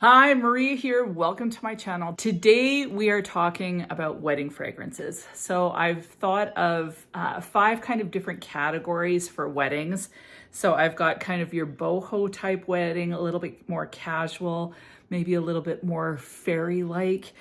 Hi, Maria here. Welcome to my channel. Today we are talking about wedding fragrances. So I've thought of 5 kind of different categories for weddings. So I've got kind of your boho type wedding, a little bit more casual, maybe a little bit more fairy-like,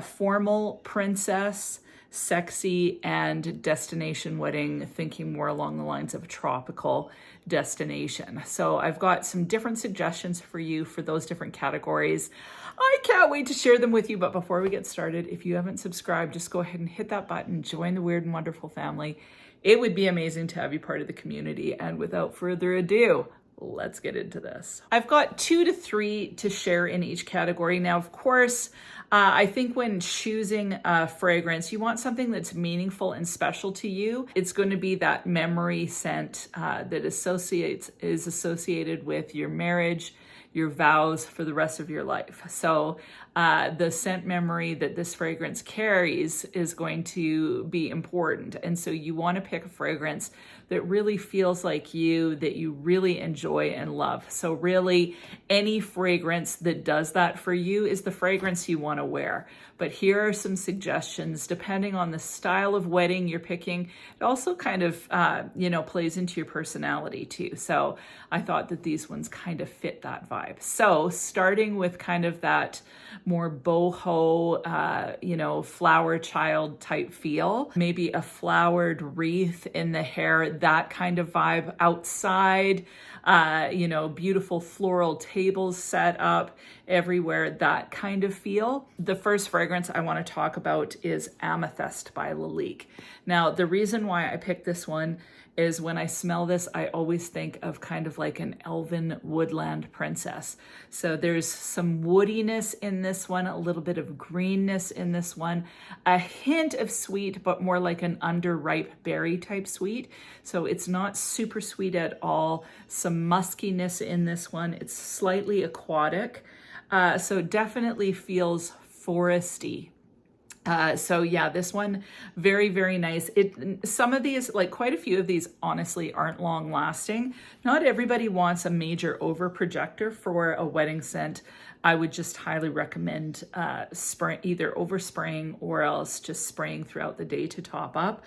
formal princess, sexy, and destination wedding, thinking more along the lines of tropical destination. So I've got some different suggestions for you for those different categories. I can't wait to share them with you. But before we get started, if you haven't subscribed, just go ahead and hit that button, join the Weird and Wonderful family. It would be amazing to have you part of the community. And without further ado, let's get into this. I've got 2 to 3 to share in each category. Now, of course, I think when choosing a fragrance, you want something that's meaningful and special to you. It's going to be that memory scent that is associated with your marriage, your vows for the rest of your life. So the scent memory that this fragrance carries is going to be important. And so you want to pick a fragrance that really feels like you, that you really enjoy and love. So really any fragrance that does that for you is the fragrance you want to wear. But here are some suggestions depending on the style of wedding you're picking. It also kind of, plays into your personality too. So I thought that these ones kind of fit that vibe. So starting with kind of that more boho, flower child type feel, maybe a flowered wreath in the hair, that kind of vibe outside, beautiful floral tables set up everywhere, that kind of feel. The first fragrance I want to talk about is AMETHYST by LALIQUE. Now, the reason why I picked this one is when I smell this, I always think of kind of like an elven woodland princess. So there's some woodiness in this one, a little bit of greenness in this one, a hint of sweet, but more like an underripe berry type sweet. So it's not super sweet at all. Some muskiness in this one. It's slightly aquatic. So it definitely feels foresty. This one, very, very nice. Some of these, like quite a few of these, honestly aren't long lasting. Not everybody wants a major over projector for a wedding scent. I would just highly recommend either overspraying or else just spraying throughout the day to top up.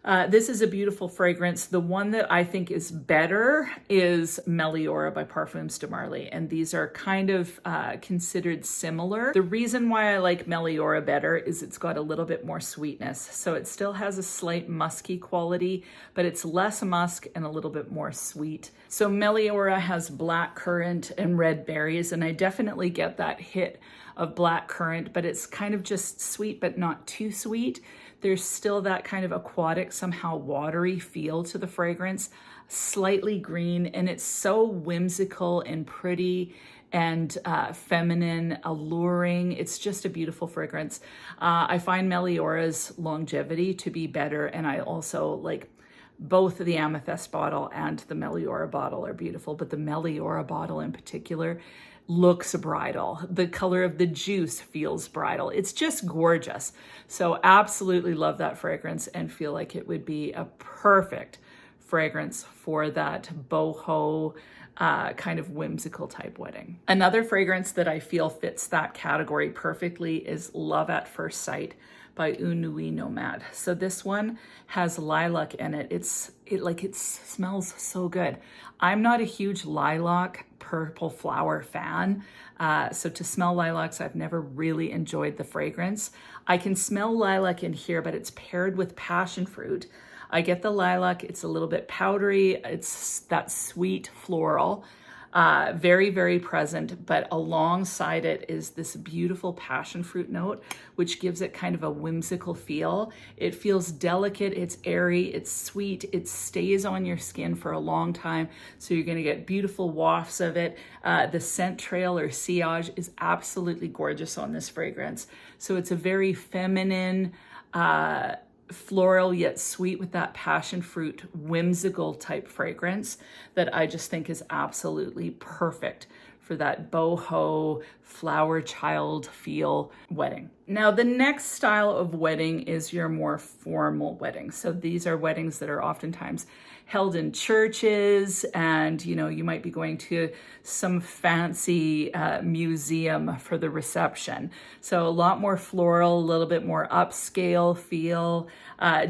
This is a beautiful fragrance. The one that I think is better is MELIORA by Parfums de Marly, and these are kind of considered similar. The reason why I like MELIORA better is it's got a little bit more sweetness. So it still has a slight musky quality, but it's less musk and a little bit more sweet. So MELIORA has black currant and red berries, and I definitely get that hit of black currant, but it's kind of just sweet, but not too sweet. There's still that kind of aquatic, somehow watery feel to the fragrance, slightly green, and it's so whimsical and pretty and feminine, alluring. It's just a beautiful fragrance. I find MELIORA's longevity to be better, and I also like both the AMETHYST bottle and the MELIORA bottle are beautiful, but the MELIORA bottle in particular looks bridal. The color of the juice feels bridal. It's just gorgeous. So absolutely love that fragrance and feel like it would be a perfect fragrance for that boho kind of whimsical type wedding. Another fragrance that I feel fits that category perfectly is Love at First Sight by NUIT NOMADE. So this one has lilac in it. It smells so good. I'm not a huge lilac purple flower fan. So to smell lilacs, I've never really enjoyed the fragrance. I can smell lilac in here, but it's paired with passion fruit. I get the lilac. It's a little bit powdery. It's that sweet floral. Very, very present, but alongside it is this beautiful passion fruit note, which gives it kind of a whimsical feel. It feels delicate, it's airy, it's sweet, it stays on your skin for a long time, so you're gonna get beautiful wafts of it. The scent trail or sillage is absolutely gorgeous on this fragrance. So it's a very feminine, floral yet sweet with that passion fruit whimsical type fragrance that I just think is absolutely perfect for that boho flower child feel wedding. Now, the next style of wedding is your more formal wedding. So these are weddings that are oftentimes held in churches, and you might be going to some fancy museum for the reception. So a lot more floral, a little bit more upscale feel,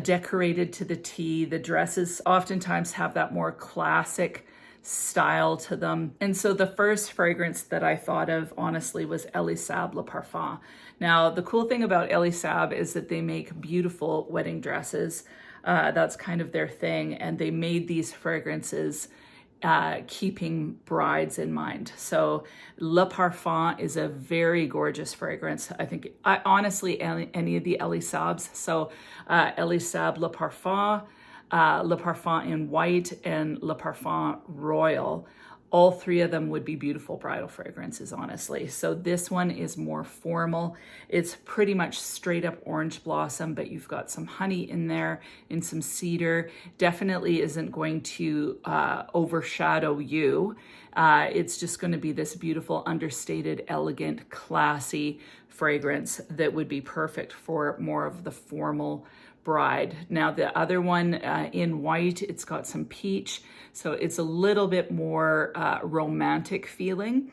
decorated to the T. The dresses oftentimes have that more classic style to them. And so the first fragrance that I thought of, honestly, was SAAB Le Parfum. Now, the cool thing about SAAB is that they make beautiful wedding dresses. That's kind of their thing. And they made these fragrances keeping brides in mind. So Le Parfum is a very gorgeous fragrance. I think, honestly, any of the SAABs. So SAAB Le Parfum, Le Parfum in white, and Le Parfum Royal. All three of them would be beautiful bridal fragrances, honestly. So this one is more formal. It's pretty much straight up orange blossom, but you've got some honey in there and some cedar. Definitely isn't going to overshadow you. It's just going to be this beautiful, understated, elegant, classy fragrance that would be perfect for more of the formal bride. Now, the other one in white, it's got some peach, so it's a little bit more romantic feeling.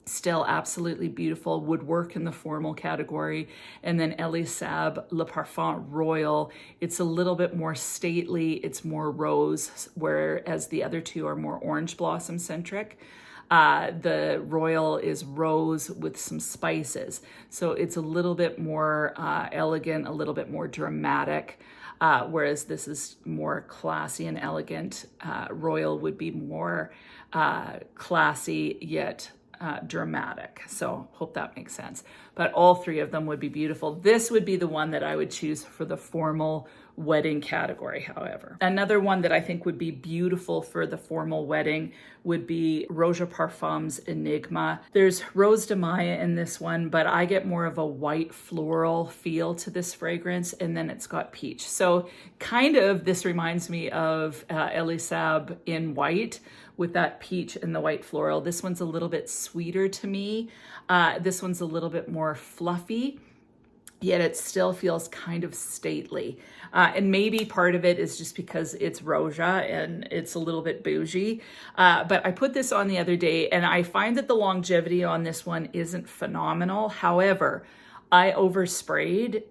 Still absolutely beautiful, would work in the formal category. And then SAAB Le Parfum Royal, it's a little bit more stately, it's more rose, whereas the other two are more orange blossom centric. The Royal is rose with some spices. So it's a little bit more elegant, a little bit more dramatic, whereas this is more classy and elegant. Royal would be more classy yet dramatic. So hope that makes sense. But all three of them would be beautiful. This would be the one that I would choose for the formal wedding category, however. Another one that I think would be beautiful for the formal wedding would be ROJA Parfums Enigma. There's Rose de Maya in this one, but I get more of a white floral feel to this fragrance, and then it's got peach. So kind of this reminds me of SAAB in white with that peach and the white floral. This one's a little bit sweeter to me. This one's a little bit more fluffy, yet it still feels kind of stately. And maybe part of it is just because it's ROJA and it's a little bit bougie. But I put this on the other day, and I find that the longevity on this one isn't phenomenal. However, I oversprayed,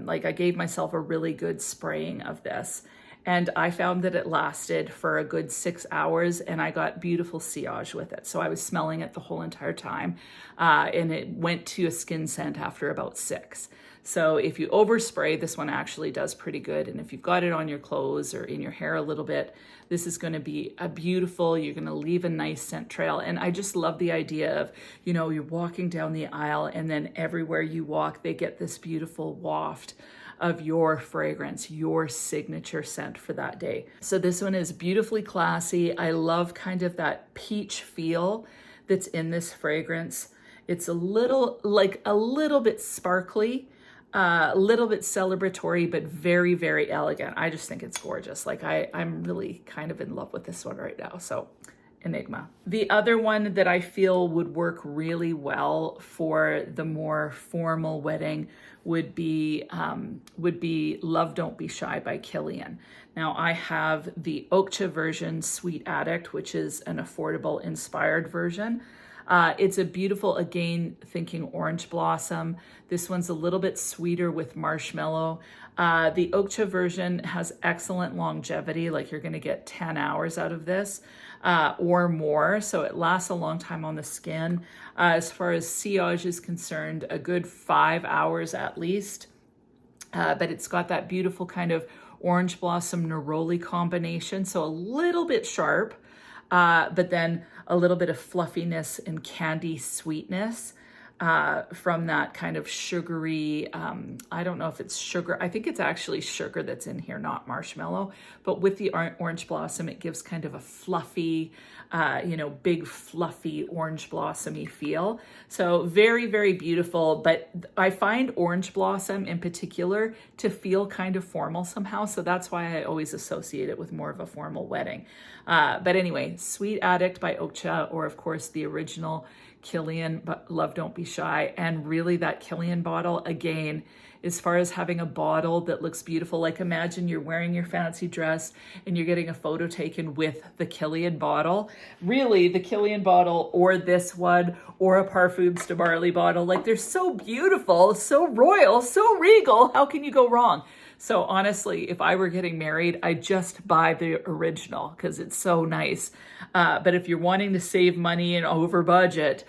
like I gave myself a really good spraying of this. And I found that it lasted for a good 6 hours, and I got beautiful sillage with it. So I was smelling it the whole entire time, and it went to a skin scent after about 6. So if you overspray, this one actually does pretty good. And if you've got it on your clothes or in your hair a little bit, this is going to be a beautiful, you're going to leave a nice scent trail. And I just love the idea of, you're walking down the aisle, and then everywhere you walk, they get this beautiful waft of your fragrance, your signature scent for that day. So this one is beautifully classy. I love kind of that peach feel that's in this fragrance. It's a little bit sparkly, a little bit celebratory, but very, very elegant. I just think it's gorgeous. Like I'm really kind of in love with this one right now. So Enigma. The other one that I feel would work really well for the more formal wedding would be Love Don't Be Shy by KILIAN. Now I have the OAKCHA version, Sweet Addict, which is an affordable inspired version. It's a beautiful, again, thinking orange blossom. This one's a little bit sweeter with marshmallow. The OAKCHA version has excellent longevity, like you're gonna get 10 hours out of this or more. So it lasts a long time on the skin. As far as sillage is concerned, a good 5 hours at least. But it's got that beautiful kind of orange blossom neroli combination. So a little bit sharp, but then a little bit of fluffiness and candy sweetness. from that kind of sugary, I don't know if it's sugar. I think it's actually sugar that's in here, not marshmallow. But with the orange blossom, it gives kind of a fluffy, you know, big fluffy orange blossomy feel. So very, very beautiful. But I find orange blossom in particular to feel kind of formal somehow. So that's why I always associate it with more of a formal wedding. But anyway, Sweet Addict by OAKCHA, or of course the original KILIAN, but Love Don't Be Shy. And really that KILIAN bottle, again, as far as having a bottle that looks beautiful, like imagine you're wearing your fancy dress and you're getting a photo taken with the KILIAN bottle. Really, the KILIAN bottle or this one or a Parfums de Marly bottle, like they're so beautiful, so royal, so regal. How can you go wrong? So honestly, if I were getting married, I'd just buy the original because it's so nice. But if you're wanting to save money and over budget,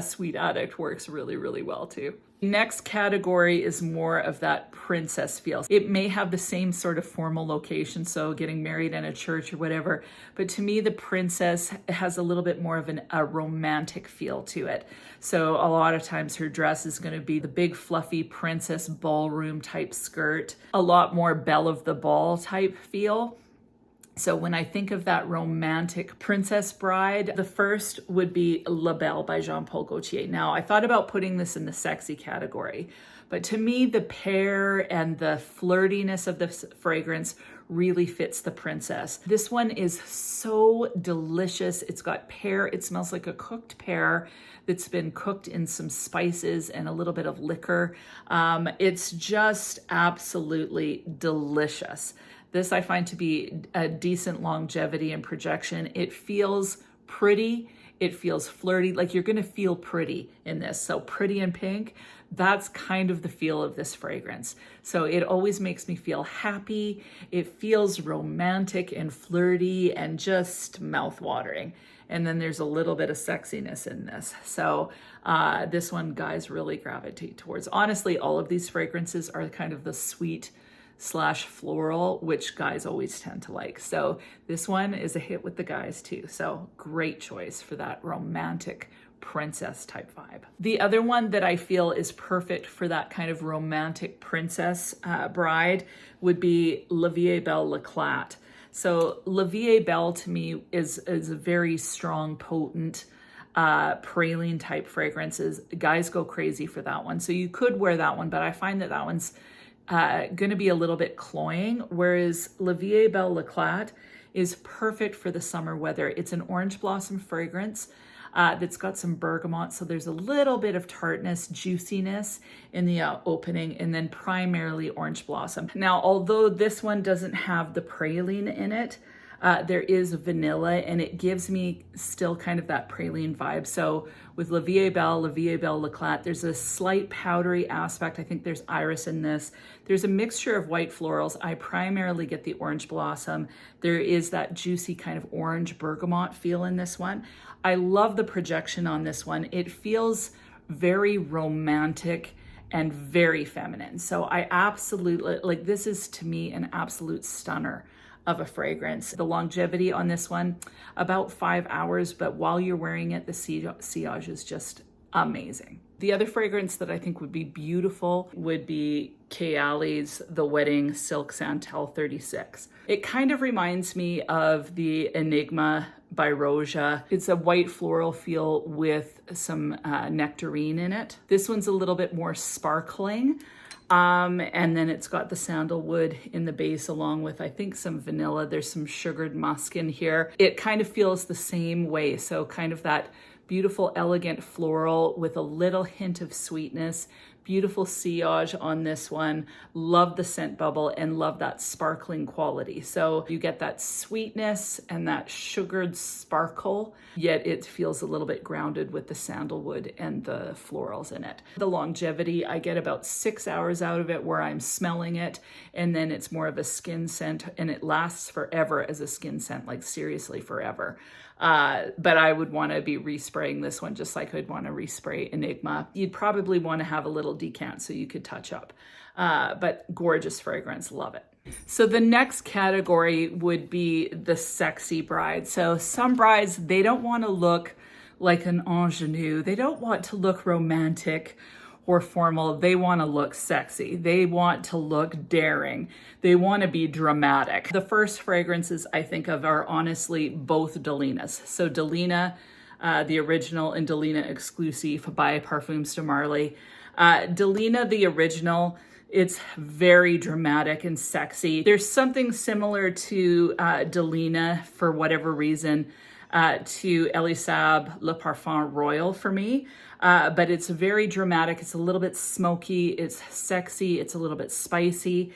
Sweet Addict works really, really well too. Next category is more of that princess feel. It may have the same sort of formal location, so getting married in a church or whatever, but to me, the princess has a little bit more of a romantic feel to it. So a lot of times her dress is going to be the big fluffy princess ballroom type skirt, a lot more belle of the ball type feel. So when I think of that romantic princess bride, the first would be La Belle by Jean Paul Gaultier. Now, I thought about putting this in the sexy category, but to me, the pear and the flirtiness of the fragrance really fits the princess. This one is so delicious. It's got pear. It smells like a cooked pear that's been cooked in some spices and a little bit of liquor. It's just absolutely delicious. This I find to be a decent longevity and projection. It feels pretty. It feels flirty. Like you're going to feel pretty in this. So pretty and pink, that's kind of the feel of this fragrance. So it always makes me feel happy. It feels romantic and flirty and just mouth-watering. And then there's a little bit of sexiness in this. So this one guys really gravitate towards. Honestly, all of these fragrances are kind of the sweet / floral, which guys always tend to like. So this one is a hit with the guys too. So great choice for that romantic princess type vibe. The other one that I feel is perfect for that kind of romantic princess bride would be La Vie Belle L'Eclat. So La Vie Belle to me is a very strong, potent, praline type fragrances. Guys go crazy for that one. So you could wear that one, but I find that one's going to be a little bit cloying, whereas La Vie Belle L'Eclat is perfect for the summer weather. It's an orange blossom fragrance that's got some bergamot, so there's a little bit of tartness, juiciness in the opening, and then primarily orange blossom. Now, although this one doesn't have the praline in it, there is vanilla, and it gives me still kind of that praline vibe. So with La Vie Belle L'Eclat, there's a slight powdery aspect. I think there's iris in this. There's a mixture of white florals. I primarily get the orange blossom. There is that juicy kind of orange bergamot feel in this one. I love the projection on this one. It feels very romantic and very feminine. So I absolutely, like, this is to me an absolute stunner of a fragrance. The longevity on this one, about 5 hours, but while you're wearing it, the sillage is just amazing. The other fragrance that I think would be beautiful would be Kayali's The Wedding Silk Santal 36. It kind of reminds me of the Enigma by ROJA. It's a white floral feel with some nectarine in it. This one's a little bit more sparkling. And then it's got the sandalwood in the base along with, I think, some vanilla. There's some sugared musk in here. It kind of feels the same way. So kind of that beautiful, elegant floral with a little hint of sweetness. Beautiful sillage on this one. Love the scent bubble and love that sparkling quality. So you get that sweetness and that sugared sparkle, yet it feels a little bit grounded with the sandalwood and the florals in it. The longevity, I get about 6 hours out of it where I'm smelling it, and then it's more of a skin scent, and it lasts forever as a skin scent, like seriously forever. But I would want to be respraying this one just like I'd want to respray Enigma. You'd probably want to have a little decant so you could touch up. But gorgeous fragrance, love it. So the next category would be the sexy bride. So some brides, they don't want to look like an ingenue. They don't want to look romantic or formal. They want to look sexy. They want to look daring. They want to be dramatic. The first fragrances I think of are honestly both DELINAs. So DELINA, the original, and DELINA Exclusive by Parfums de Marly. DELINA, the original, it's very dramatic and sexy. There's something similar to DELINA, for whatever reason, to Elie SAAB Le Parfum Royal for me. But it's very dramatic. It's a little bit smoky. It's sexy. It's a little bit spicy.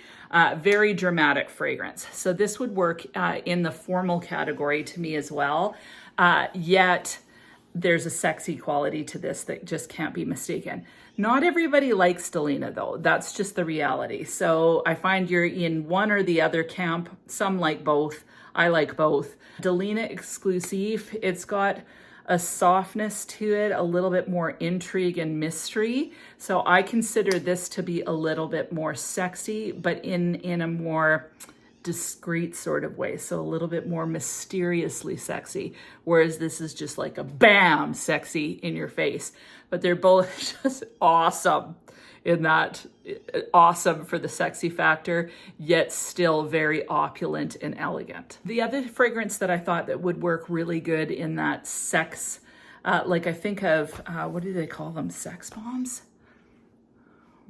Very dramatic fragrance. So this would work in the formal category to me as well. Yet there's a sexy quality to this that just can't be mistaken. Not everybody likes DELINA though. That's just the reality. So I find you're in one or the other camp. Some like both. I like both. DELINA Exclusive, it's got a softness to it, a little bit more intrigue and mystery. So I consider this to be a little bit more sexy, but in a more discreet sort of way. So a little bit more mysteriously sexy. Whereas this is just like a bam, sexy in your face. But they're both just awesome in that, awesome for the sexy factor, yet still very opulent and elegant. The other fragrance that I thought that would work really good in that sex, like I think of, what do they call them? Sex bombs?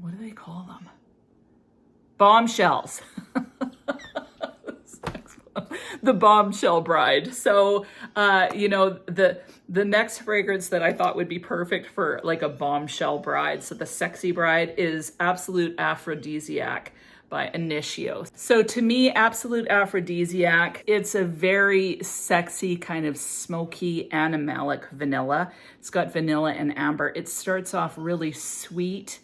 What do they call them? Bombshells. The Bombshell Bride. So, you know, the next fragrance that I thought would be perfect for like a bombshell bride, so the sexy bride, is Absolute Aphrodisiac by Initio. So to me, Absolute Aphrodisiac, it's a very sexy kind of smoky animalic vanilla. It's got vanilla and amber. It starts off really sweet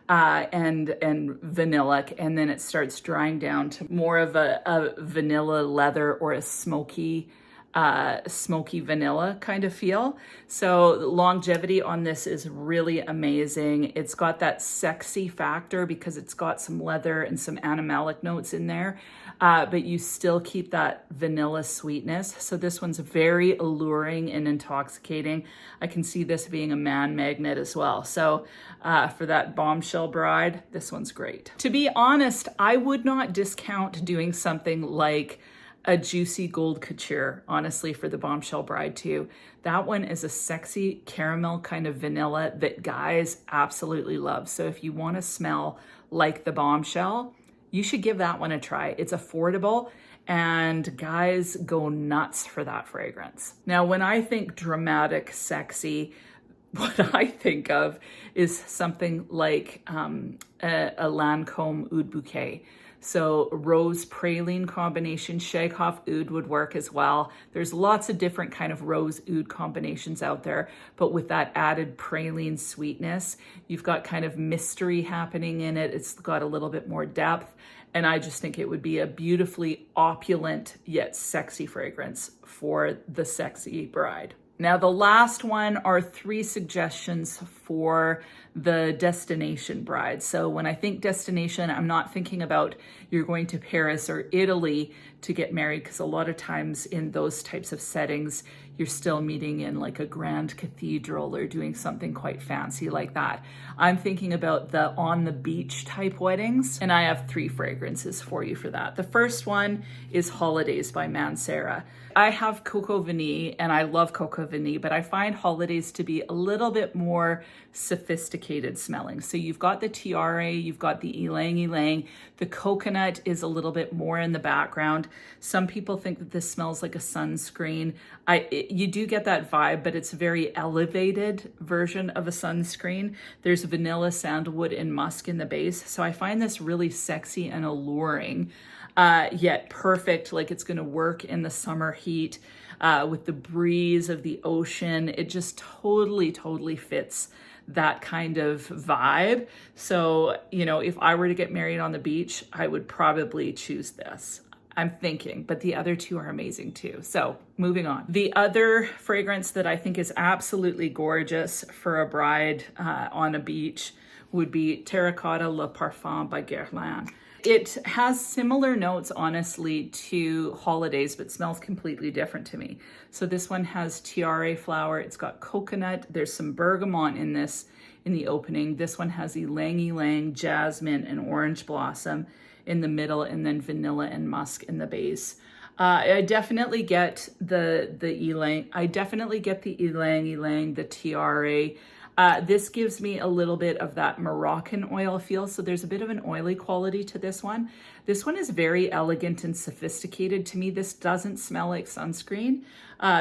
and vanillic, and then it starts drying down to more of a vanilla leather or a smoky vanilla kind of feel. So the longevity on this is really amazing. It's got that sexy factor because it's got some leather and some animalic notes in there, but you still keep that vanilla sweetness. So this one's very alluring and intoxicating. I can see this being a man magnet as well. So for that bombshell bride, this one's great. To be honest, I would not discount doing something like a juicy gold couture, honestly, for the bombshell bride too. That one is a sexy caramel kind of vanilla that guys absolutely love. So if you want to smell like the bombshell, you should give that one a try. It's affordable and guys go nuts for that fragrance. Now, when I think dramatic, sexy, what I think of is something like a Lancôme Oud Bouquet. So rose praline combination, Shaghoff oud would work as well. There's lots of different kind of rose oud combinations out there, but with that added praline sweetness, you've got kind of mystery happening in it. It's got a little bit more depth. And I just think it would be a beautifully opulent yet sexy fragrance for the sexy bride. Now, the last one are 3 suggestions for the destination bride. So when I think destination, I'm not thinking about you're going to Paris or Italy to get married, because a lot of times in those types of settings, you're still meeting in like a grand cathedral or doing something quite fancy like that. I'm thinking about the on the beach type weddings, and I have 3 fragrances for you for that. The first one is Holidays by Mancera. I have Coco Vanille and I love Coco Vanille, but I find Holidays to be a little bit more sophisticated smelling. So you've got the tiare, you've got the ylang ylang, the coconut is a little bit more in the background. Some people think that this smells like a sunscreen. You do get that vibe, but it's a very elevated version of a sunscreen. There's vanilla, sandalwood, and musk in the base. So I find this really sexy and alluring, yet perfect, like it's gonna work in the summer heat with the breeze of the ocean. It just totally fits that kind of vibe. So, you know, if I were to get married on the beach, I would probably choose this. I'm thinking, but the other 2 are amazing too. So moving on. The other fragrance that I think is absolutely gorgeous for a bride on a beach would be Terracotta Le Parfum by Guerlain. It has similar notes, honestly, to Holidays, but smells completely different to me. So this one has tiare flower. It's got coconut. There's some bergamot in this, in the opening. This one has ylang ylang, jasmine, and orange blossom in the middle, and then vanilla and musk in the base. I definitely get the ylang. I definitely get the ylang ylang, the tiare. This gives me a little bit of that Moroccan oil feel. So there's a bit of an oily quality to this one. This one is very elegant and sophisticated. To me, this doesn't smell like sunscreen.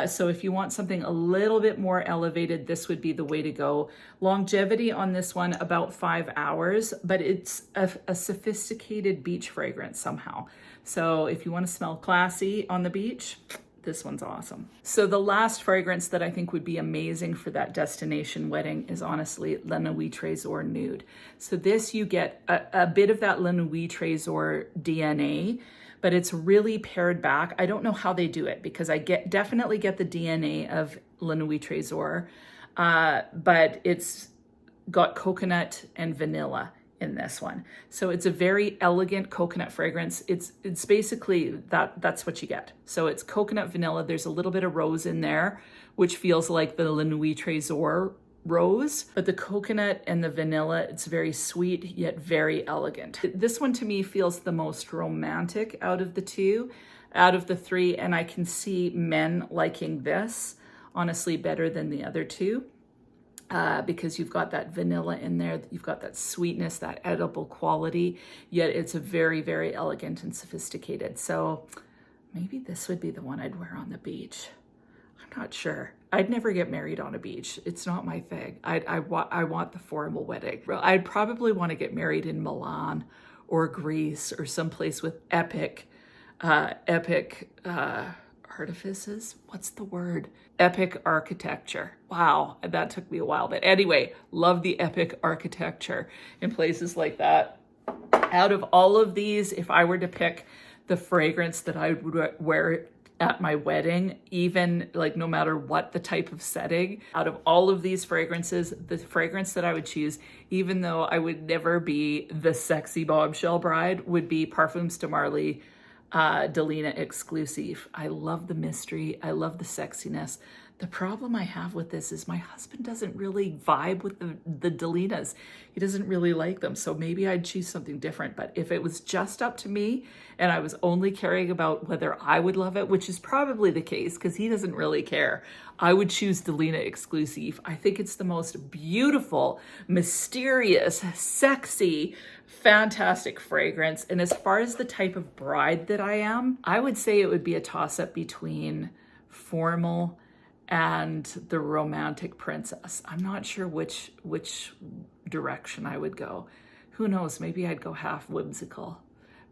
So if you want something a little bit more elevated, this would be the way to go. Longevity on this one, about 5 hours, but it's a sophisticated beach fragrance somehow. So if you want to smell classy on the beach, this one's awesome. So the last fragrance that I think would be amazing for that destination wedding is honestly Le Nuit Trésor Nude. So this, you get a bit of that Le Nuit Trésor DNA, but it's really pared back. I don't know how they do it because I definitely get the DNA of Le Nuit Trésor, but it's got coconut and vanilla in this one. So it's a very elegant coconut fragrance. It's basically that's what you get. So it's coconut vanilla. There's a little bit of rose in there, which feels like the Le Nuit Trésor rose, but the coconut and the vanilla, it's very sweet yet very elegant. This one to me feels the most romantic out of the three, and I can see men liking this honestly better than the other two. Because you've got that vanilla in there, you've got that sweetness, that edible quality, yet it's a very, very elegant and sophisticated. So maybe this would be the one I'd wear on the beach. I'm not sure. I'd never get married on a beach. It's not my thing. I want the formal wedding. I'd probably want to get married in Milan or Greece or someplace with epic artifices. What's the word? Epic architecture. Wow, that took me a while. But anyway, love the epic architecture in places like that. Out of all of these, if I were to pick the fragrance that I would wear at my wedding, even like no matter what the type of setting, out of all of these fragrances, the fragrance that I would choose, even though I would never be the sexy bombshell bride, would be Parfums de Marly DELINA exclusive. I love the mystery. I love the sexiness. The problem I have with this is my husband doesn't really vibe with the DELINAs. He doesn't really like them. So maybe I'd choose something different. But if it was just up to me and I was only caring about whether I would love it, which is probably the case because he doesn't really care, I would choose DELINA exclusive. I think it's the most beautiful, mysterious, sexy, fantastic fragrance. And as far as the type of bride that I am, I would say it would be a toss-up between formal and the romantic princess. I'm not sure which direction I would go. Who knows? Maybe I'd go half whimsical.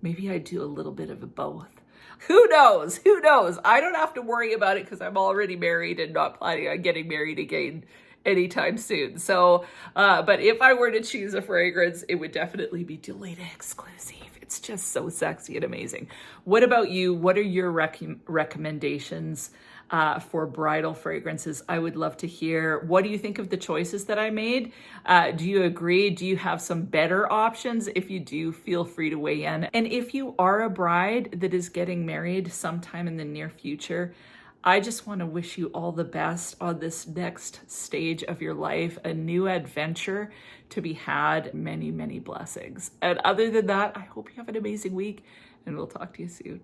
Maybe I'd do a little bit of both. Who knows? Who knows? I don't have to worry about it because I'm already married and not planning on getting married again anytime soon. So, but if I were to choose a fragrance, it would definitely be DELINA exclusive. It's just so sexy and amazing. What about you? What are your recommendations for bridal fragrances? I would love to hear. What do you think of the choices that I made? Do you agree? Do you have some better options? If you do, feel free to weigh in. And if you are a bride that is getting married sometime in the near future, I just want to wish you all the best on this next stage of your life, a new adventure to be had, many, many blessings. And other than that, I hope you have an amazing week and we'll talk to you soon.